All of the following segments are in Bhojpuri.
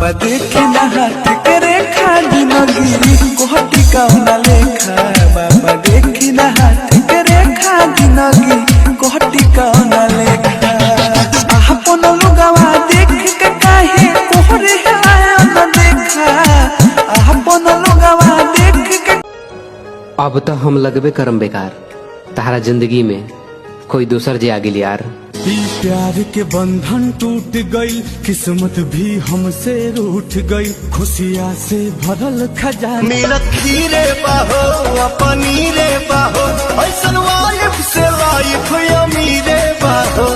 बाबा देखे ना हाथ के रेखा जिंदगी कोहटी कौना लेखा। बाबा देखे ना हाथ के रेखा जिंदगी कोहटी कौना लेखा। अपन लोगवा देख के काहे कोहरे आया न देखा। अपन लोगवा देख के अब तो हम लगबे करम बेकार तारा जिंदगी में कोई दूसर जे आगे यार। प्यार के बंधन टूट गई किस्मत भी हमसे रूठ गई। खुशियाँ से भरल खजाना मिलत खीरे बाहो अपनी रे बाहो ऐसन वाइफ से लाइफ अमीरे बाहो।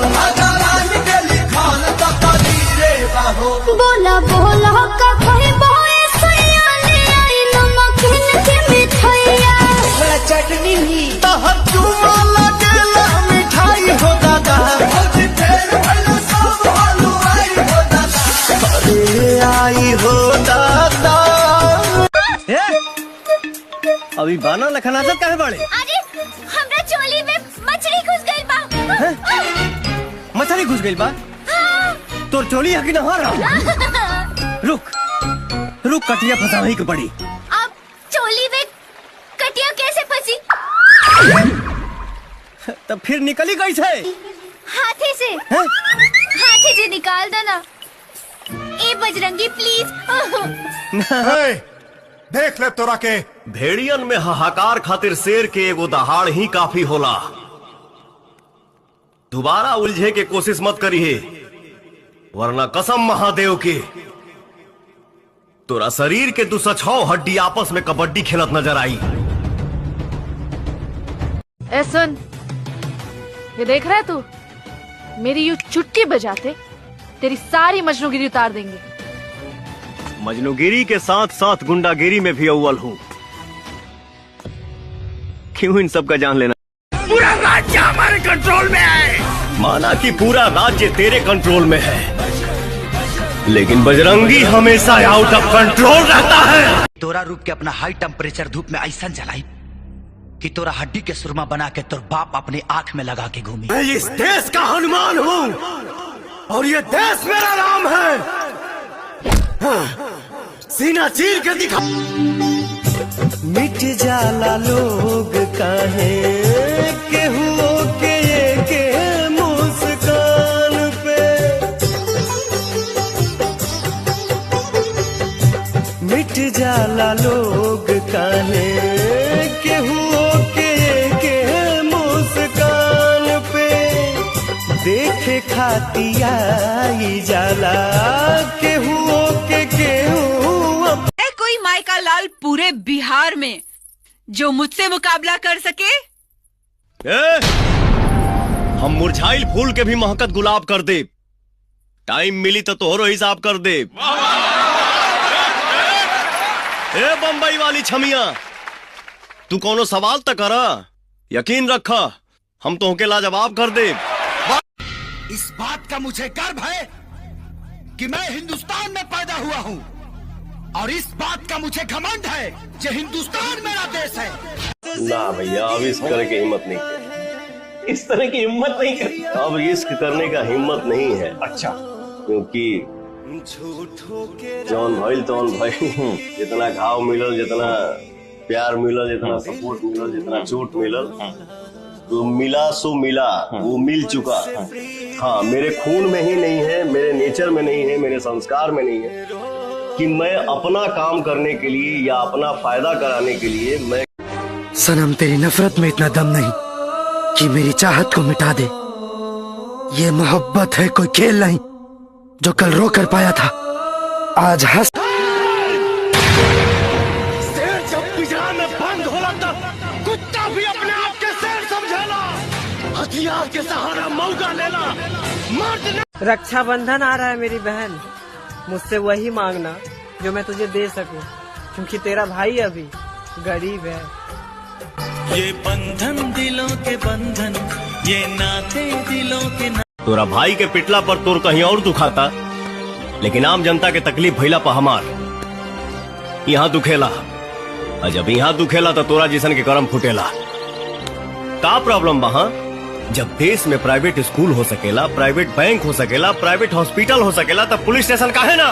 बोला बोला का कहीं बोए सयाने आई नमकीन की मिठाइया चटनी तहर चुमा लगेला मिठाई हो दादा। अरे आई हो दादा। अभी बाना लखना से कहे बड़े। अरे हमरा चोली में मछली घुस गई बा। मछली घुस गई बा। तोर चोली है कि न हो रहा। रुक रुक कटिया फंसाई के पड़ी। अब चोली में कटिया कैसे फंसी? तब फिर निकली गई से हाथी से। हाथी से निकाल दो ना। ए बजरंगी प्लीज। देख ले तोरा के भेड़ियन में हाहाकार खातिर शेर के एगो दहाड़ ही काफी होला। दोबारा उलझे के कोशिश मत करिए वरना कसम महादेव के तोरा शरीर के 206 हड्डी आपस में कबड्डी खेलत नजर आई। ए सुन, ये देख रहा है तू? मेरी यूं चुटकी बजाते तेरी सारी मजनूगिरी उतार देंगे। मजनूगिरी के साथ साथ गुंडागिरी में भी अव्वल हूँ। क्यों इन सब का जान लेना? पूरा राज्य हमारे कंट्रोल में है। माना कि पूरा राज्य तेरे कंट्रोल में है लेकिन बजरंगी हमेशा आउट ऑफ कंट्रोल रहता है। तोरा रूप के अपना हाई टेम्परेचर धूप में ऐसा जलाई कि तोरा हड्डी के सुरमा बना के तोर बाप अपने आंख में लगा के घूमी। मैं इस देश का हनुमान हूँ और ये देश मेरा नाम है। हाँ, सीना चीर के दिखा। मिट जाला लोग काहे केहू के मुस्कान पे। मिट जाला लोग काहे केहू के मुस्कान पे। देखे खातिया जाला केहू के केहू। कोई माइका लाल पूरे बिहार में जो मुझसे मुकाबला कर सके? हम मुरझाइल फूल के भी महकत गुलाब कर दे। टाइम मिली तो तोहरो हिसाब कर दे। ए बम्बई वाली छमिया, तू कोनो सवाल तक करा, यकीन रखा हम तोहके लाजवाब कर दे। इस बात का मुझे गर्व है कि मैं हिंदुस्तान में पैदा हुआ हूँ और इस बात का मुझे घमंड है कि हिंदुस्तान मेरा देश है। ना भैया अब इस तरह की हिम्मत नहीं, इस तरह की हिम्मत नहीं करती। अब इश्क करने का हिम्मत नहीं है। अच्छा, क्योंकि जौन भइल तौन भइल। जितना घाव मिलल, जितना प्यार मिलल, जितना सपोर्ट मिलल, जितना चोट मिलल, तो मिला सो मिला, वो मिल चुका। हाँ, मेरे खून में ही नहीं है, मेरे नेचर में नहीं है, मेरे संस्कार में नहीं है कि मैं अपना काम करने के लिए या अपना फायदा कराने के लिए मैं। सनम तेरी नफरत में इतना दम नहीं कि मेरी चाहत को मिटा दे। ये मोहब्बत है कोई खेल नहीं जो कल रो कर पाया था आज हंस। शेर जब पिंजरा में बंद होला तब कुत्ता भी अपने आप के शेर समझेला। हथियार के सहारा मौका लेला। रक्षाबंधन आ रहा है मेरी बहन, मुझसे वही मांगना जो मैं तुझे दे सकूं, क्योंकि तेरा भाई अभी गरीब है। ये बंधन दिलों के बंधन, ये नाते दिलों के तोरा भाई के पिटला पर तोर कहीं और दुखाता, लेकिन आम जनता के तकलीफ भइला पर हमार यहाँ दुखेला। और जब यहाँ दुखेला तो तोरा जिसन के करम फुटेला। का प्रॉब्लम वहाँ? जब देश में प्राइवेट स्कूल हो सकेला, प्राइवेट बैंक हो सकेला, प्राइवेट हॉस्पिटल हो सकेला, तब पुलिस स्टेशन काहे ना?